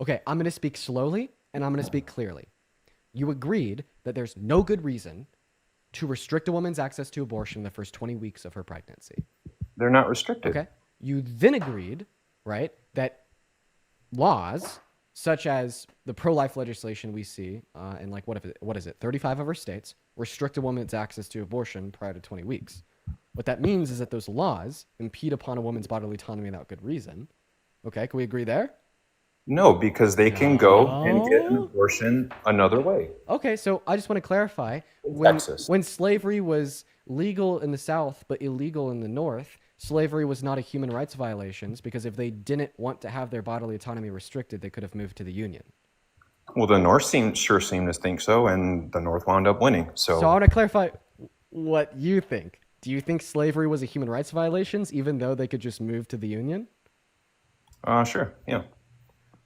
Okay, I'm going to speak slowly and I'm going to speak clearly. You agreed that there's no good reason to restrict a woman's access to abortion in the first 20 weeks of her pregnancy. They're not restricted. Okay? You then agreed, right, that laws such as the pro-life legislation we see in like what is it 35 of our states restrict a woman's access to abortion prior to 20 weeks. What that means is that those laws impede upon a woman's bodily autonomy without good reason. Okay, can we agree there? No, because they can go and get an No. abortion another way. Okay, so I just want to clarify In when Texas. when slavery was legal in the South but illegal in the North, slavery was not a human rights violations because if they didn't want to have their bodily autonomy restricted, they could have moved to the Union. Well, the North sure seemed to think so, and the North wound up winning. So I So, want to clarify what you think. Do you think slavery was a human rights violations even though they could just move to the Union? sure, yeah.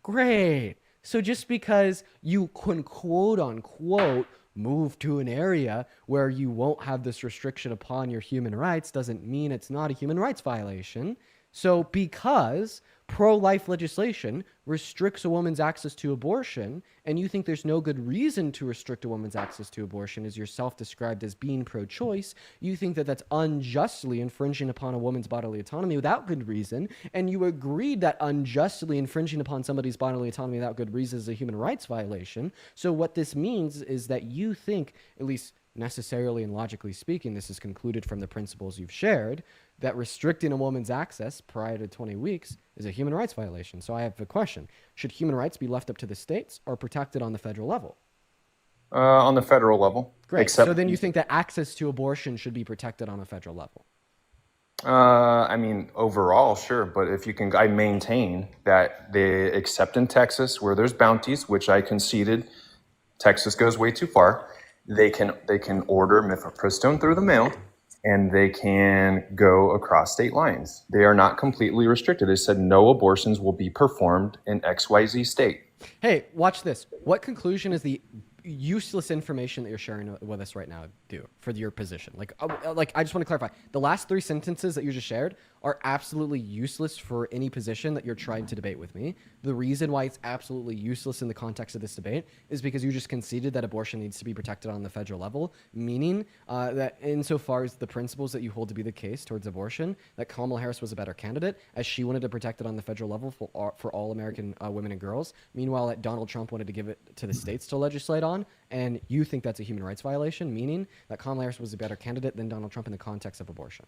Great. So just because you can quote unquote move to an area where you won't have this restriction upon your human rights doesn't mean it's not a human rights violation. So because pro-life legislation restricts a woman's access to abortion and you think there's no good reason to restrict a woman's access to abortion as yourself described as being pro-choice, you think that that's unjustly infringing upon a woman's bodily autonomy without good reason, and you agreed that unjustly infringing upon somebody's bodily autonomy without good reason is a human rights violation. So what this means is that you think, at least necessarily and logically speaking, this is concluded from the principles you've shared, that restricting a woman's access prior to 20 weeks is a human rights violation. So I have a question. Should human rights be left up to the states or protected on the federal level? On the federal level, Great. So except, then you think that access to abortion should be protected on a federal level? I mean, overall, sure, but if you can, I maintain that they, except in Texas, where there's bounties, which I conceded, Texas goes way too far. They can order mifepristone through the mail, and they can go across state lines. They are not completely restricted. They said no abortions will be performed in XYZ state. Hey, watch this. What conclusion is the useless information that you're sharing with us right now do for your position? Like I just want to clarify. The last three sentences that you just shared are absolutely useless for any position that you're trying to debate with me. The reason why it's absolutely useless in the context of this debate is because you just conceded that abortion needs to be protected on the federal level, meaning that insofar as the principles that you hold to be the case towards abortion, that Kamala Harris was a better candidate as she wanted to protect it on the federal level for all American women and girls. Meanwhile, that Donald Trump wanted to give it to the states to legislate on, and you think that's a human rights violation, meaning that Kamala Harris was a better candidate than Donald Trump in the context of abortion.